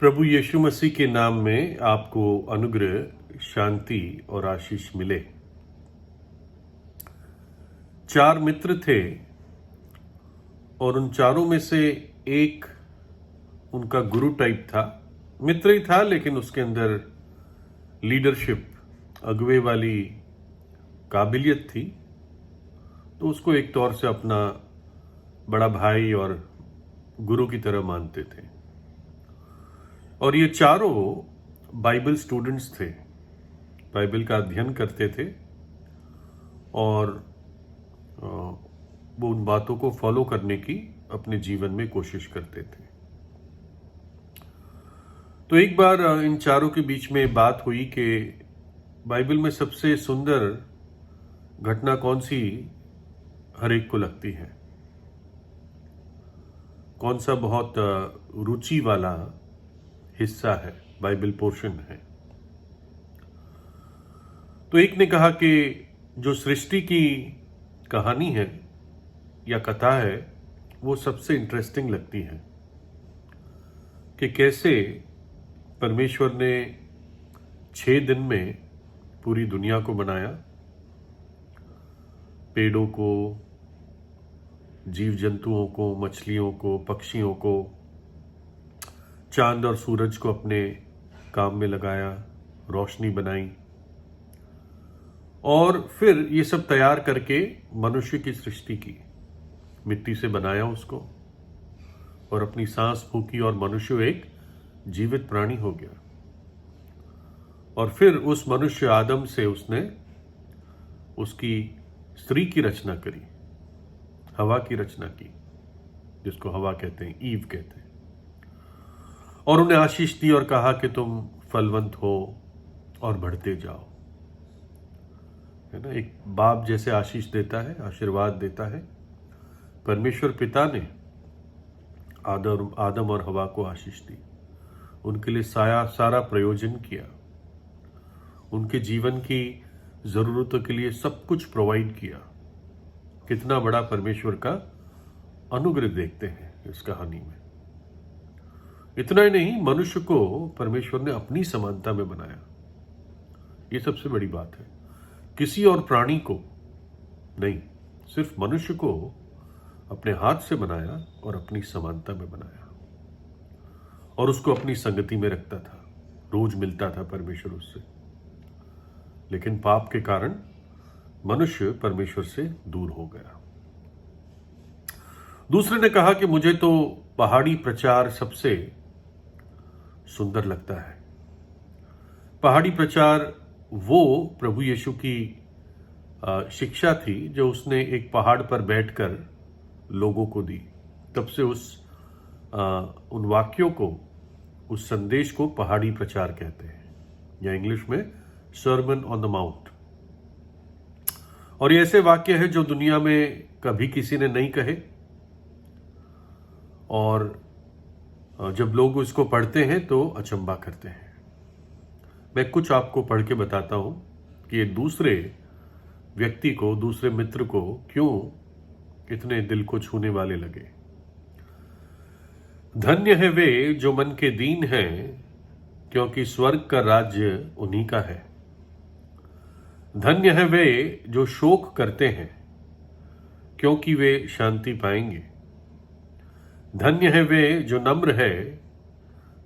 प्रभु यीशु मसीह के नाम में आपको अनुग्रह, शांति और आशीष मिले। 4 मित्र थे और उन चारों में से एक उनका गुरु टाइप था। मित्र ही था लेकिन उसके अंदर लीडरशिप, अगुवे वाली काबिलियत थी, तो उसको एक तौर से अपना बड़ा भाई और गुरु की तरह मानते थे। और ये चारों बाइबल स्टूडेंट्स थे, बाइबल का अध्ययन करते थे और वो उन बातों को फॉलो करने की अपने जीवन में कोशिश करते थे। तो एक बार इन चारों के बीच में बात हुई कि बाइबल में सबसे सुंदर घटना कौन सी हर एक को लगती है, कौन सा बहुत रुचि वाला हिस्सा है, बाइबल पोर्शन है। तो एक ने कहा कि जो सृष्टि की कहानी है या कथा है वो सबसे इंटरेस्टिंग लगती है कि कैसे परमेश्वर ने 6 दिन में पूरी दुनिया को बनाया, पेड़ों को, जीव जंतुओं को, मछलियों को, पक्षियों को, चांद और सूरज को अपने काम में लगाया, रोशनी बनाई और फिर ये सब तैयार करके मनुष्य की सृष्टि की। मिट्टी से बनाया उसको और अपनी सांस फूकी और मनुष्य एक जीवित प्राणी हो गया। और फिर उस मनुष्य आदम से उसने उसकी स्त्री की रचना करी, हवा की रचना की, जिसको हवा कहते हैं, ईव कहते हैं। और उन्हें आशीष दी और कहा कि तुम फलवंत हो और बढ़ते जाओ। है ना, एक बाप जैसे आशीष देता है, आशीर्वाद देता है, परमेश्वर पिता ने आदम और हवा को आशीष दी, उनके लिए सारा प्रयोजन किया, उनके जीवन की जरूरतों के लिए सब कुछ प्रोवाइड किया। कितना बड़ा परमेश्वर का अनुग्रह देखते हैं इस कहानी में। इतना ही नहीं, मनुष्य को परमेश्वर ने अपनी समानता में बनाया। ये सबसे बड़ी बात है। किसी और प्राणी को नहीं, सिर्फ मनुष्य को अपने हाथ से बनाया और अपनी समानता में बनाया और उसको अपनी संगति में रखता था, रोज मिलता था परमेश्वर उससे। लेकिन पाप के कारण मनुष्य परमेश्वर से दूर हो गया। दूसरे ने कहा कि मुझे तो पहाड़ी प्रचार सबसे सुंदर लगता है। पहाड़ी प्रचार वो प्रभु यीशु की शिक्षा थी जो उसने एक पहाड़ पर बैठकर लोगों को दी। तब से उन वाक्यों को, उस संदेश को पहाड़ी प्रचार कहते हैं, या इंग्लिश में सर्मन ऑन द माउंट। और ये ऐसे वाक्य है जो दुनिया में कभी किसी ने नहीं कहे, और जब लोग इसको पढ़ते हैं तो अचंभा करते हैं। मैं कुछ आपको पढ़ के बताता हूं कि ये दूसरे व्यक्ति को, दूसरे मित्र को क्यों इतने दिल को छूने वाले लगे। धन्य है वे जो मन के दीन हैं, क्योंकि स्वर्ग का राज्य उन्हीं का है। धन्य है वे जो शोक करते हैं, क्योंकि वे शांति पाएंगे। धन्य है वे जो नम्र है,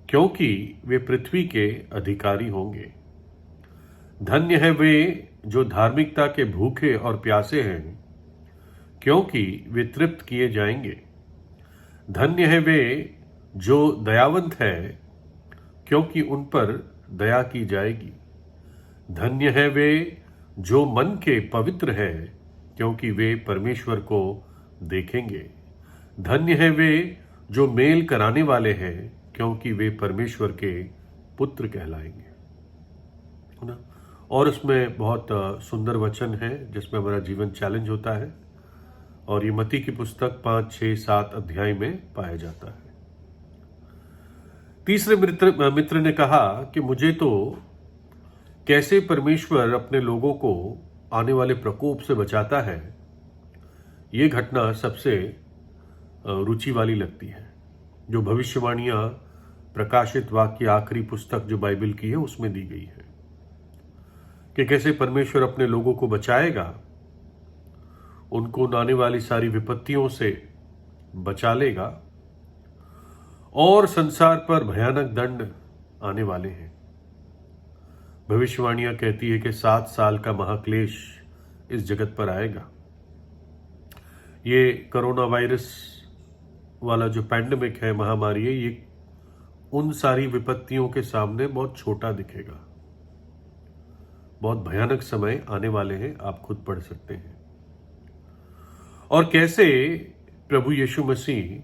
क्योंकि वे पृथ्वी के अधिकारी होंगे। धन्य है वे जो धार्मिकता के भूखे और प्यासे हैं, क्योंकि वे तृप्त किए जाएंगे। धन्य है वे जो दयावंत है, क्योंकि उन पर दया की जाएगी। धन्य है वे जो मन के पवित्र है, क्योंकि वे परमेश्वर को देखेंगे। धन्य है वे जो मेल कराने वाले हैं, क्योंकि वे परमेश्वर के पुत्र कहलाएंगे। है ना। और उसमें बहुत सुंदर वचन है जिसमें हमारा जीवन चैलेंज होता है, और ये मत्ती की पुस्तक 5, 6, 7 अध्याय में पाया जाता है। तीसरे मित्र ने कहा कि मुझे तो कैसे परमेश्वर अपने लोगों को आने वाले प्रकोप से बचाता है, ये घटना सबसे रुचि वाली लगती है। जो भविष्यवाणियां प्रकाशित वाक्य आखिरी पुस्तक जो बाइबल की है उसमें दी गई है कि कैसे परमेश्वर अपने लोगों को बचाएगा, उनको आने वाली सारी विपत्तियों से बचा लेगा और संसार पर भयानक दंड आने वाले हैं। भविष्यवाणियां कहती है कि 7 साल का महाक्लेश इस जगत पर आएगा। ये कोरोना वायरस वाला जो पैंडेमिक है, महामारी है, ये उन सारी विपत्तियों के सामने बहुत छोटा दिखेगा। बहुत भयानक समय आने वाले हैं, आप खुद पढ़ सकते हैं। और कैसे प्रभु यीशु मसीह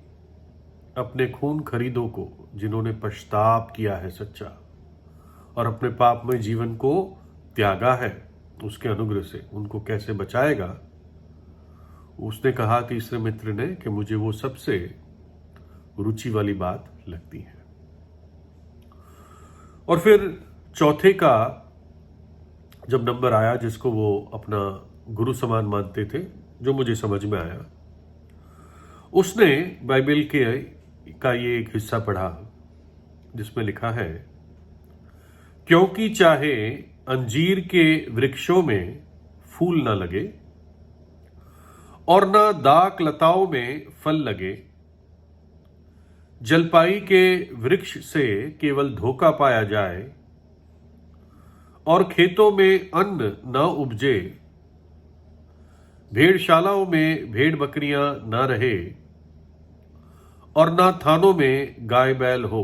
अपने खून खरीदों को, जिन्होंने पश्चाताप किया है सच्चा और अपने पापमय जीवन को त्यागा है उसके अनुग्रह से, उनको कैसे बचाएगा। उसने कहा तीसरे मित्र ने कि मुझे वो सबसे रुचि वाली बात लगती है। और फिर चौथे का जब नंबर आया, जिसको वो अपना गुरु समान मानते थे, जो मुझे समझ में आया, उसने बाइबल का ये एक हिस्सा पढ़ा जिसमें लिखा है, क्योंकि चाहे अंजीर के वृक्षों में फूल ना लगे और ना दाख लताओं में फल लगे, जलपाई के वृक्ष से केवल धोखा पाया जाए और खेतों में अन्न न उपजे, भेड़शालाओं में भेड़ बकरियां ना रहे और ना थानों में गाय बैल हो,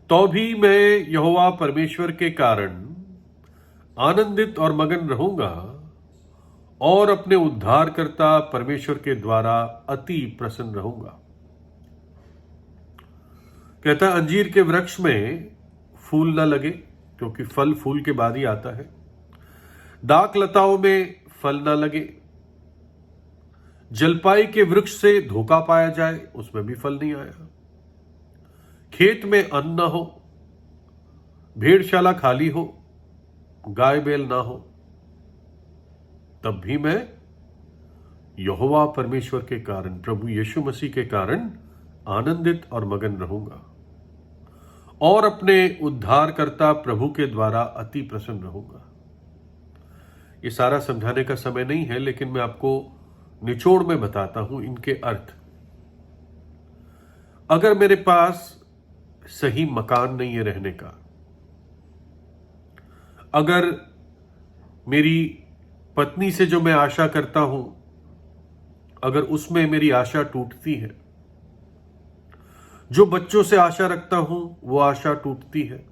तो भी मैं यहोवा परमेश्वर के कारण आनंदित और मगन रहूंगा और अपने उद्धारकर्ता परमेश्वर के द्वारा अति प्रसन्न रहूंगा। कहता है अंजीर के वृक्ष में फूल न लगे, क्योंकि फल फूल के बाद ही आता है। दाख लताओं में फल न लगे, जलपाई के वृक्ष से धोखा पाया जाए, उसमें भी फल नहीं आया। खेत में अन्न न हो, भेड़शाला खाली हो, गाय बैल ना हो, तब भी मैं यहोवा परमेश्वर के कारण, प्रभु यीशु मसीह के कारण आनंदित और मगन रहूंगा और अपने उद्धारकर्ता प्रभु के द्वारा अति प्रसन्न रहूंगा। ये सारा समझाने का समय नहीं है, लेकिन मैं आपको निचोड़ में बताता हूं इनके अर्थ। अगर मेरे पास सही मकान नहीं है रहने का, अगर मेरी पत्नी से जो मैं आशा करता हूं, अगर उसमें मेरी आशा टूटती है, जो बच्चों से आशा रखता हूं वो आशा टूटती है,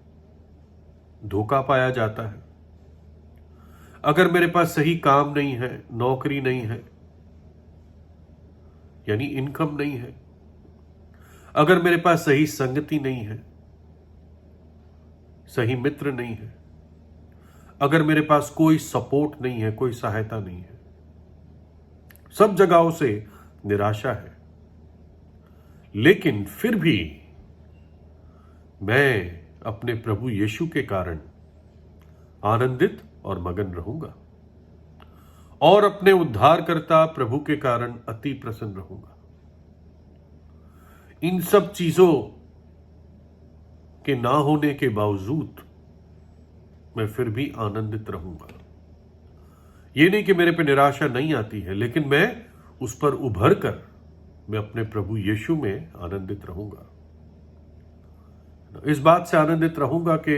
धोखा पाया जाता है, अगर मेरे पास सही काम नहीं है, नौकरी नहीं है, यानी इनकम नहीं है, अगर मेरे पास सही संगति नहीं है, सही मित्र नहीं है, अगर मेरे पास कोई सपोर्ट नहीं है, कोई सहायता नहीं है, सब जगहों से निराशा है, लेकिन फिर भी मैं अपने प्रभु यीशु के कारण आनंदित और मगन रहूंगा और अपने उद्धारकर्ता प्रभु के कारण अति प्रसन्न रहूंगा। इन सब चीजों के ना होने के बावजूद मैं फिर भी आनंदित रहूंगा। ये नहीं कि मेरे पे निराशा नहीं आती है, लेकिन मैं उस पर उभर कर मैं अपने प्रभु यीशु में आनंदित रहूंगा। इस बात से आनंदित रहूंगा कि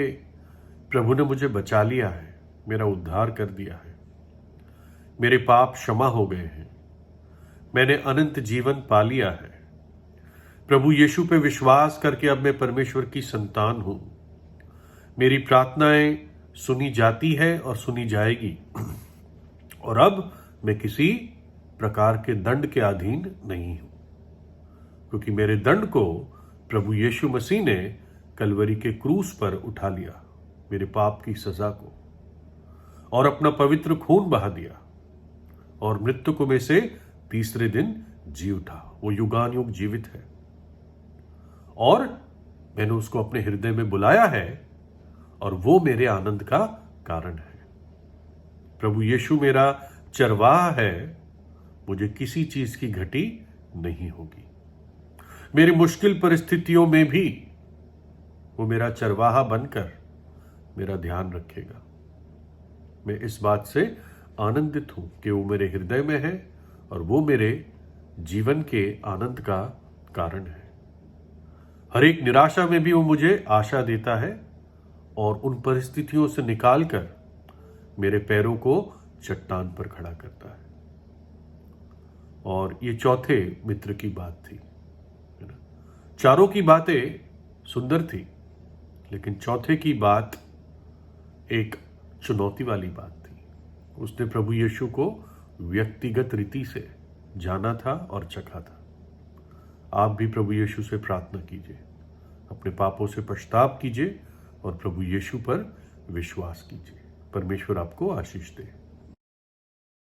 प्रभु ने मुझे बचा लिया है, मेरा उद्धार कर दिया है, मेरे पाप क्षमा हो गए हैं, मैंने अनंत जीवन पा लिया है, प्रभु यीशु पे विश्वास करके अब मैं परमेश्वर की संतान हूं, मेरी प्रार्थनाएं सुनी जाती है और सुनी जाएगी, और अब मैं किसी प्रकार के दंड के अधीन नहीं हूं, क्योंकि मेरे दंड को प्रभु यीशु मसीह ने कलवरी के क्रूस पर उठा लिया, मेरे पाप की सजा को, और अपना पवित्र खून बहा दिया और मृत्यु में से तीसरे दिन जी उठा। वो युगान युग जीवित है और मैंने उसको अपने हृदय में बुलाया है और वो मेरे आनंद का कारण है। प्रभु यीशु मेरा चरवाहा है, मुझे किसी चीज की घटी नहीं होगी। मेरी मुश्किल परिस्थितियों में भी वो मेरा चरवाहा बनकर मेरा ध्यान रखेगा। मैं इस बात से आनंदित हूं कि वो मेरे हृदय में है और वो मेरे जीवन के आनंद का कारण है। हर एक निराशा में भी वो मुझे आशा देता है और उन परिस्थितियों से निकालकर मेरे पैरों को चट्टान पर खड़ा करता है। और ये चौथे मित्र की बात थी, है ना। चारों की बातें सुंदर थी, लेकिन चौथे की बात एक चुनौती वाली बात थी। उसने प्रभु यीशु को व्यक्तिगत रीति से जाना था और चखा था। आप भी प्रभु यीशु से प्रार्थना कीजिए, अपने पापों से पश्चाताप कीजिए और प्रभु यीशु पर विश्वास कीजिए। परमेश्वर आपको आशीष दे।